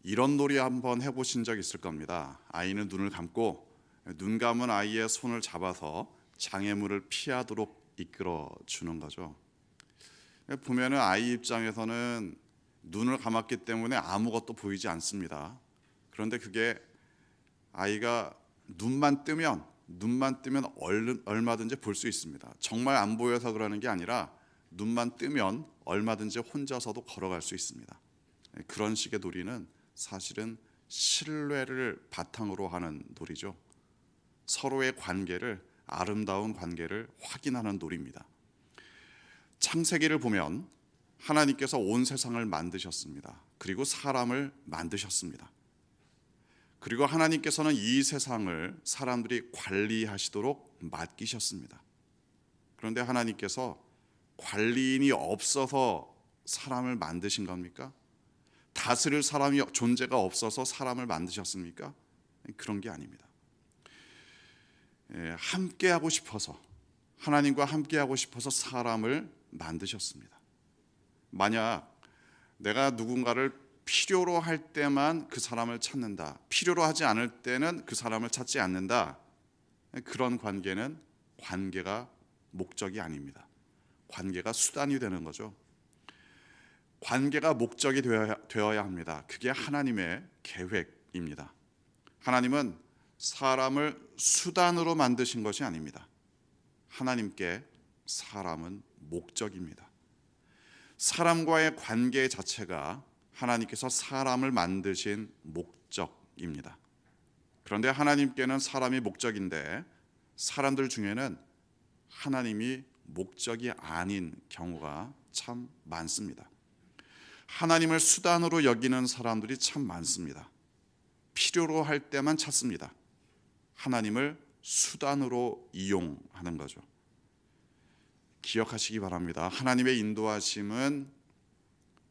이런 놀이 한번 해보신 적 있을 겁니다. 아이는 눈을 감고 눈 감은 아이의 손을 잡아서 장애물을 피하도록 이끌어 주는 거죠. 보면은 아이 입장에서는 눈을 감았기 때문에 아무것도 보이지 않습니다. 그런데 그게 아이가 눈만 뜨면 얼마든지 볼 수 있습니다. 정말 안 보여서 그러는 게 아니라 눈만 뜨면 얼마든지 혼자서도 걸어갈 수 있습니다. 그런 식의 놀이는 사실은 신뢰를 바탕으로 하는 놀이죠. 서로의 관계를, 아름다운 관계를 확인하는 놀이입니다. 창세기를 보면 하나님께서 온 세상을 만드셨습니다. 그리고 사람을 만드셨습니다. 그리고 하나님께서는 이 세상을 사람들이 관리하시도록 맡기셨습니다. 그런데 하나님께서 관리인이 없어서 사람을 만드신 겁니까? 다스릴 사람이 존재가 없어서 사람을 만드셨습니까? 그런 게 아닙니다. 함께하고 싶어서, 하나님과 함께하고 싶어서 사람을 만드셨습니다. 만약 내가 누군가를 필요로 할 때만 그 사람을 찾는다, 필요로 하지 않을 때는 그 사람을 찾지 않는다, 그런 관계는 관계가 목적이 아닙니다. 관계가 수단이 되는 거죠. 관계가 목적이 되어야 합니다. 그게 하나님의 계획입니다. 하나님은 사람을 수단으로 만드신 것이 아닙니다. 하나님께 사람은 목적입니다. 사람과의 관계 자체가 하나님께서 사람을 만드신 목적입니다. 그런데 하나님께는 사람이 목적인데 사람들 중에는 하나님이 목적이 아닌 경우가 참 많습니다. 하나님을 수단으로 여기는 사람들이 참 많습니다. 필요로 할 때만 찾습니다. 하나님을 수단으로 이용하는 거죠. 기억하시기 바랍니다. 하나님의 인도하심은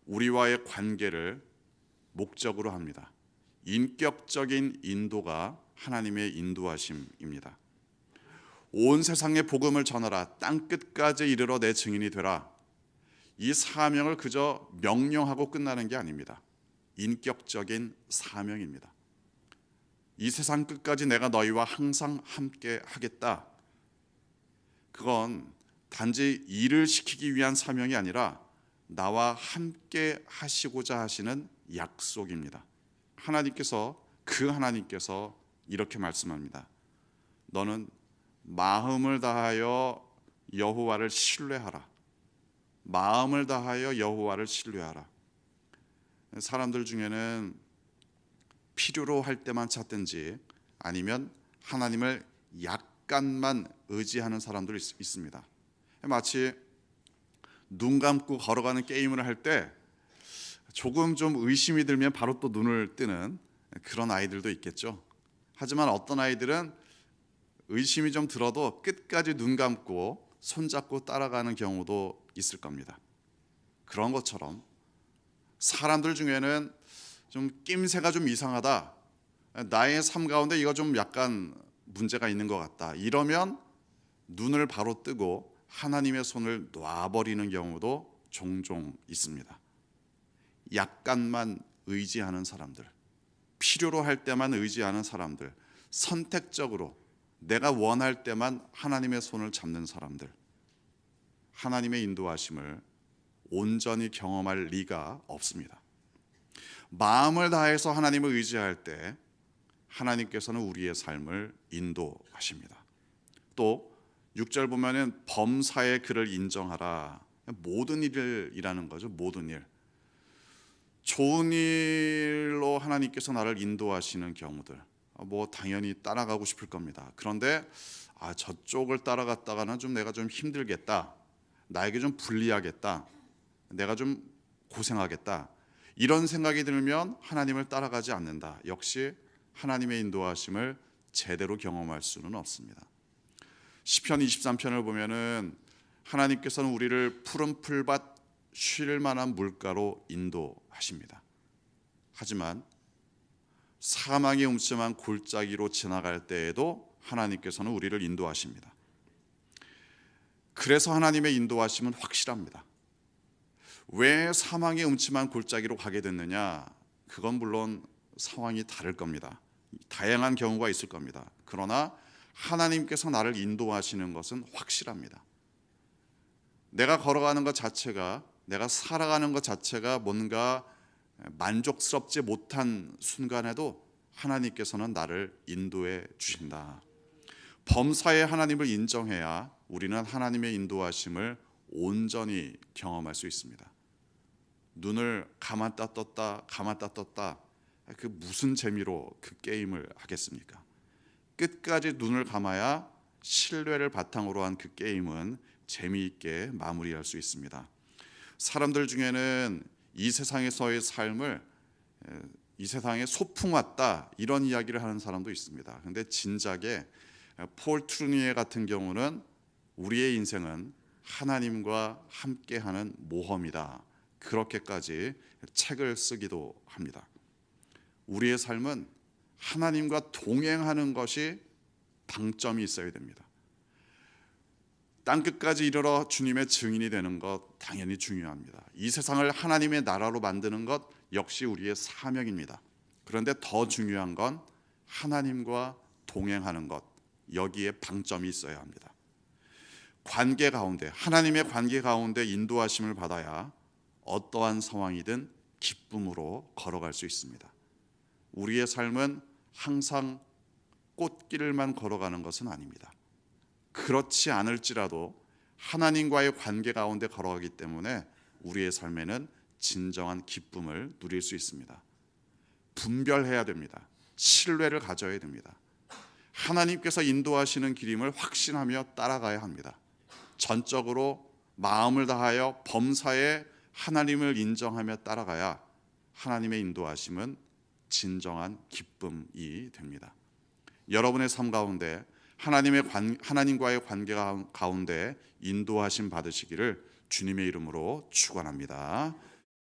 우리와의 관계를 목적으로 합니다. 인격적인 인도가 하나님의 인도하심입니다. 온 세상에 복음을 전하라, 땅 끝까지 이르러 내 증인이 되라. 이 사명을 그저 명령하고 끝나는 게 아닙니다. 인격적인 사명입니다. 이 세상 끝까지 내가 너희와 항상 함께 하겠다. 그건 단지 일을 시키기 위한 사명이 아니라 나와 함께 하시고자 하시는 약속입니다. 하나님께서 이렇게 말씀합니다. 너는 마음을 다하여 여호와를 신뢰하라. 마음을 다하여 여호와를 신뢰하라. 사람들 중에는 필요로 할 때만 찾든지 아니면 하나님을 약간만 의지하는 사람들이 있습니다. 마치 눈 감고 걸어가는 게임을 할 때 조금 좀 의심이 들면 바로 또 눈을 뜨는 그런 아이들도 있겠죠. 하지만 어떤 아이들은 의심이 좀 들어도 끝까지 눈 감고 손잡고 따라가는 경우도 있을 겁니다. 그런 것처럼 사람들 중에는 좀 낌새가 좀 이상하다, 나의 삶 가운데 이거 좀 약간 문제가 있는 것 같다, 이러면 눈을 바로 뜨고 하나님의 손을 놔버리는 경우도 종종 있습니다. 약간만 의지하는 사람들, 필요로 할 때만 의지하는 사람들, 선택적으로 내가 원할 때만 하나님의 손을 잡는 사람들, 하나님의 인도하심을 온전히 경험할 리가 없습니다. 마음을 다해서 하나님을 의지할 때 하나님께서는 우리의 삶을 인도하십니다. 또 6절 보면은 범사의 그를 인정하라. 모든 일이라는 거죠. 모든 일. 좋은 일로 하나님께서 나를 인도하시는 경우들, 당연히 따라가고 싶을 겁니다. 그런데 저쪽을 따라갔다가는 내가 좀 힘들겠다, 나에게 좀 불리하겠다, 내가 좀 고생하겠다, 이런 생각이 들면 하나님을 따라가지 않는다. 역시 하나님의 인도하심을 제대로 경험할 수는 없습니다. 시편 23편을 보면은 하나님께서는 우리를 푸른 풀밭 쉴 만한 물가로 인도하십니다. 하지만 사망의 음침한 골짜기로 지나갈 때에도 하나님께서는 우리를 인도하십니다. 그래서 하나님의 인도하심은 확실합니다. 왜 사망의 음침한 골짜기로 가게 됐느냐? 그건 물론 상황이 다를 겁니다. 다양한 경우가 있을 겁니다. 그러나 하나님께서 나를 인도하시는 것은 확실합니다. 내가 걸어가는 것 자체가, 내가 살아가는 것 자체가 뭔가 만족스럽지 못한 순간에도 하나님께서는 나를 인도해 주신다. 범사에 하나님을 인정해야 우리는 하나님의 인도하심을 온전히 경험할 수 있습니다. 눈을 감았다 떴다 그 무슨 재미로 그 게임을 하겠습니까? 끝까지 눈을 감아야 신뢰를 바탕으로 한 그 게임은 재미있게 마무리할 수 있습니다. 사람들 중에는 이 세상에서의 삶을 이 세상에 소풍 왔다 이런 이야기를 하는 사람도 있습니다. 그런데 진작에 폴 트루니에 같은 경우는 우리의 인생은 하나님과 함께하는 모험이다, 그렇게까지 책을 쓰기도 합니다. 우리의 삶은 하나님과 동행하는 것이 방점이 있어야 됩니다. 땅끝까지 이르러 주님의 증인이 되는 것 당연히 중요합니다. 이 세상을 하나님의 나라로 만드는 것 역시 우리의 사명입니다. 그런데 더 중요한 건 하나님과 동행하는 것, 여기에 방점이 있어야 합니다. 관계 가운데, 하나님의 관계 가운데 인도하심을 받아야 어떠한 상황이든 기쁨으로 걸어갈 수 있습니다. 우리의 삶은 항상 꽃길만 걸어가는 것은 아닙니다. 그렇지 않을지라도 하나님과의 관계 가운데 걸어가기 때문에 우리의 삶에는 진정한 기쁨을 누릴 수 있습니다. 분별해야 됩니다. 신뢰를 가져야 됩니다. 하나님께서 인도하시는 길임을 확신하며 따라가야 합니다. 전적으로 마음을 다하여 범사에 하나님을 인정하며 따라가야 하나님의 인도하심은 진정한 기쁨이 됩니다. 여러분의 삶 가운데 하나님과의 관계 가운데 인도하심 받으시기를 주님의 이름으로 축원합니다.